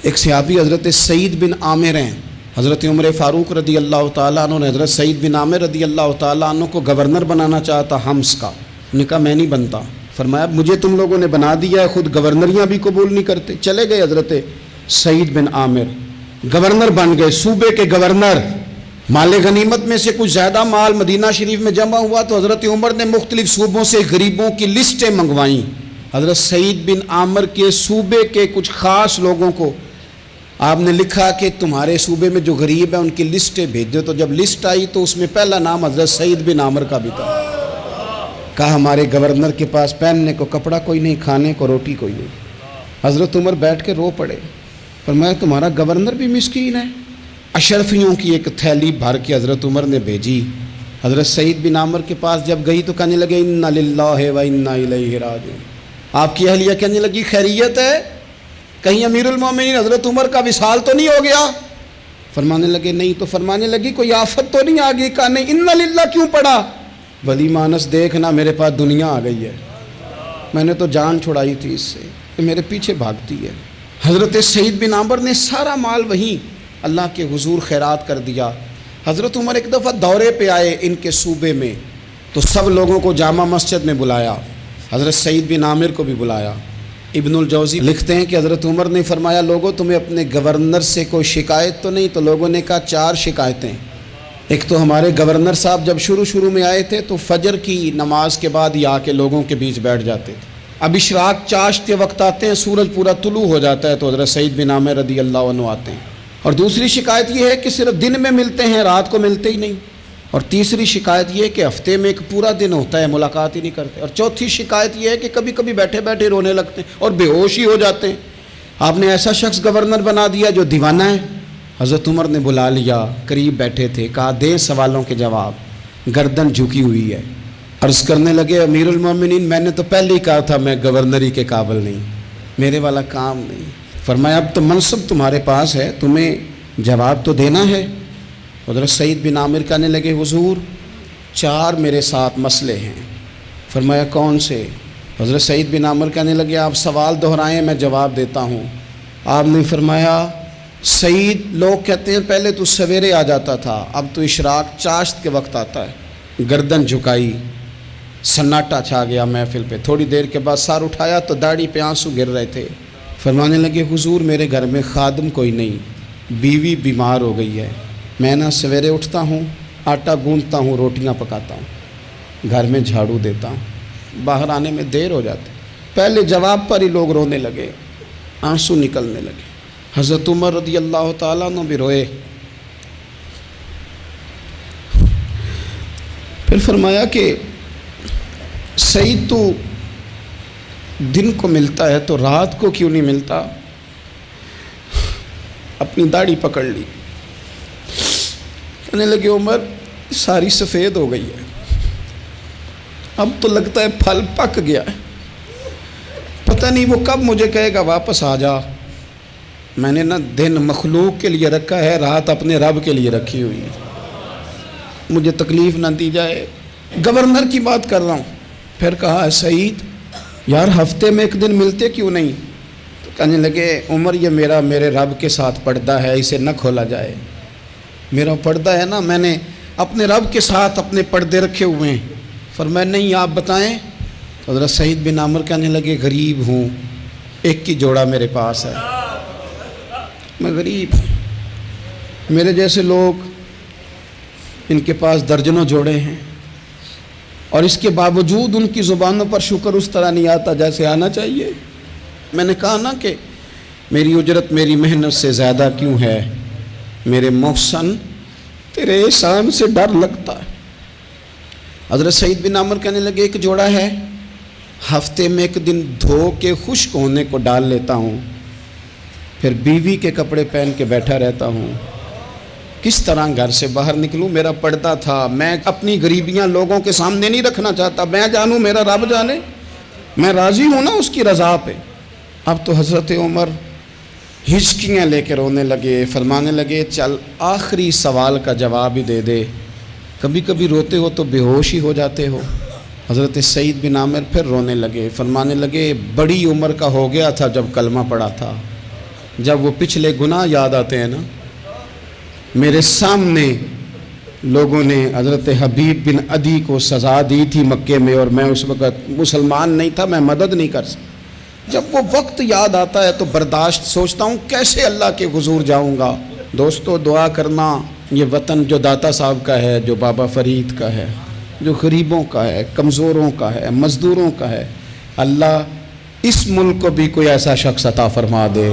ایک صحابی حضرت سعید بن عامر ہیں، حضرت عمر فاروق رضی اللہ تعالیٰ عنہ نے حضرت سعید بن عامر رضی اللہ تعالیٰ عنہ کو گورنر بنانا چاہتا حمص کا. انہوں نے کہا میں نہیں بنتا. فرمایا مجھے تم لوگوں نے بنا دیا ہے، خود گورنریاں بھی قبول نہیں کرتے. چلے گئے حضرت سعید بن عامر، گورنر بن گئے، صوبے کے گورنر. مال غنیمت میں سے کچھ زیادہ مال مدینہ شریف میں جمع ہوا تو حضرت عمر نے مختلف صوبوں سے غریبوں کی لسٹیں منگوائیں. حضرت سعید بن عامر کے صوبے کے کچھ خاص لوگوں کو آپ نے لکھا کہ تمہارے صوبے میں جو غریب ہیں ان کی لسٹیں بھیج دو. تو جب لسٹ آئی تو اس میں پہلا نام حضرت سعید بن عامر کا بھی تھا. کہا ہمارے گورنر کے پاس پہننے کو کپڑا کوئی نہیں، کھانے کو روٹی کوئی نہیں. حضرت عمر بیٹھ کے رو پڑے. فرمایا تمہارا گورنر بھی مسکین ہے. اشرفیوں کی ایک تھیلی بھر کے حضرت عمر نے بھیجی. حضرت سعید بن عامر کے پاس جب گئی تو کہنے لگے انا للہ و انا الیہ راجعون. آپ کی اہلیہ کہنے لگی خیریت ہے؟ کہیں امیر المومنین حضرت عمر کا وصال تو نہیں ہو گیا؟ فرمانے لگے نہیں. تو فرمانے لگی کوئی آفت تو نہیں آ گئی؟ کہا نہیں. انا للہ کیوں پڑھا؟ ولی مانس دیکھنا میرے پاس دنیا آ گئی ہے، میں نے تو جان چھڑائی تھی اس سے، کہ میرے پیچھے بھاگتی ہے. حضرت سعید بن عامر نے سارا مال وہیں اللہ کے حضور خیرات کر دیا. حضرت عمر ایک دفعہ دورے پہ آئے ان کے صوبے میں تو سب لوگوں کو جامع مسجد میں بلایا، حضرت سعید بن عامر کو بھی بلایا. ابن الجوزی لکھتے ہیں کہ حضرت عمر نے فرمایا لوگوں تمہیں اپنے گورنر سے کوئی شکایت تو نہیں؟ تو لوگوں نے کہا 4 شکایتیں. ایک تو ہمارے گورنر صاحب جب شروع میں آئے تھے تو فجر کی نماز کے بعد ہی آ کے لوگوں کے بیچ بیٹھ جاتے تھے. اب اشراق چاشت کے وقت آتے ہیں، سورج پورا طلوع ہو جاتا ہے تو حضرت سعید بن عامر رضی اللہ عنہ آتے ہیں. اور دوسری شکایت یہ ہے کہ صرف دن میں ملتے ہیں، رات کو ملتے ہی نہیں. اور تیسری شکایت یہ ہے کہ ہفتے میں ایک پورا دن ہوتا ہے ملاقات ہی نہیں کرتے. اور چوتھی شکایت یہ ہے کہ کبھی کبھی بیٹھے بیٹھے رونے لگتے ہیں اور بے ہوش ہی ہو جاتے ہیں. آپ نے ایسا شخص گورنر بنا دیا جو دیوانہ ہے. حضرت عمر نے بلا لیا، قریب بیٹھے تھے، کہا دیں سوالوں کے جواب. گردن جھکی ہوئی ہے. عرض کرنے لگے امیر المومنین میں نے تو پہلے ہی کہا تھا میں گورنری کے قابل نہیں، میرے والا کام نہیں. فرمایا اب تو منصب تمہارے پاس ہے، تمہیں جواب تو دینا ہے. حضرت سعید بن عامر کہنے لگے حضور 4 میرے ساتھ مسئلے ہیں. فرمایا کون سے؟ حضرت سعید بن عامر کہنے لگے آپ سوال دہرائیں میں جواب دیتا ہوں. آپ نے فرمایا سعید لوگ کہتے ہیں پہلے تو سویرے آ جاتا تھا، اب تو اشراق چاشت کے وقت آتا ہے. گردن جھکائی، سناٹا چھا گیا محفل پہ. تھوڑی دیر کے بعد سر اٹھایا تو داڑھی پہ آنسو گر رہے تھے. فرمانے لگے حضور میرے گھر میں خادم کوئی نہیں، بیوی بیمار ہو گئی ہے. میں نہ سویرے اٹھتا ہوں، آٹا گوندتا ہوں، روٹیاں پکاتا ہوں، گھر میں جھاڑو دیتا ہوں، باہر آنے میں دیر ہو جاتی. پہلے جواب پر ہی لوگ رونے لگے، آنسو نکلنے لگے. حضرت عمر رضی اللہ تعالیٰ عنہ بھی روئے. پھر فرمایا کہ سعید تو دن کو ملتا ہے تو رات کو کیوں نہیں ملتا؟ اپنی داڑھی پکڑ لی. کہنے لگے عمر ساری سفید ہو گئی ہے، اب تو لگتا ہے پھل پک گیا ہے، پتہ نہیں وہ کب مجھے کہے گا واپس آ جا. میں نے نہ دن مخلوق کے لیے رکھا ہے، رات اپنے رب کے لیے رکھی ہوئی ہے، مجھے تکلیف نہ دی جائے. گورنر کی بات کر رہا ہوں. پھر کہا سعید یار ہفتے میں ایک دن ملتے کیوں نہیں؟ تو کہنے لگے عمر یہ میرے رب کے ساتھ پردہ ہے، اسے نہ کھولا جائے. میرا پردہ ہے نا، میں نے اپنے رب کے ساتھ اپنے پردے رکھے ہوئے ہیں. فرمایا نہیں آپ بتائیں. حضرت سعید بن عامر کہنے لگے غریب ہوں، ایک کی جوڑا میرے پاس ہے، میں غریب ہوں. میرے جیسے لوگ ان کے پاس درجنوں جوڑے ہیں اور اس کے باوجود ان کی زبانوں پر شکر اس طرح نہیں آتا جیسے آنا چاہیے. میں نے کہا نا کہ میری اجرت میری محنت سے زیادہ کیوں ہے؟ میرے محسن تیرے احسان سے ڈر لگتا ہے. حضرت سعید بن عامر کہنے لگے ایک جوڑا ہے، ہفتے میں ایک دن دھو کے خشک ہونے کو ڈال لیتا ہوں، پھر بیوی کے کپڑے پہن کے بیٹھا رہتا ہوں. کس طرح گھر سے باہر نکلوں؟ میرا پردہ تھا، میں اپنی غریبیاں لوگوں کے سامنے نہیں رکھنا چاہتا. میں جانوں میرا رب جانے، میں راضی ہوں نا اس کی رضا پہ. اب تو حضرت عمر ہچکیاں لے کے رونے لگے. فرمانے لگے چل آخری سوال کا جواب ہی دے دے، کبھی کبھی روتے ہو تو بے ہوش ہی ہو جاتے ہو. حضرت سعید بن عامر پھر رونے لگے. فرمانے لگے بڑی عمر کا ہو گیا تھا جب کلمہ پڑھا تھا، جب وہ پچھلے گناہ یاد آتے ہیں نا، میرے سامنے لوگوں نے حضرت حبیب بن عدی کو سزا دی تھی مکے میں، اور میں اس وقت مسلمان نہیں تھا، میں مدد نہیں کر سکتا۔ جب وہ وقت یاد آتا ہے تو برداشت سوچتا ہوں کیسے اللہ کے حضور جاؤں گا۔ دوستو دعا کرنا، یہ وطن جو داتا صاحب کا ہے، جو بابا فرید کا ہے، جو غریبوں کا ہے، کمزوروں کا ہے، مزدوروں کا ہے، اللہ اس ملک کو بھی کوئی ایسا شخص عطا فرما دے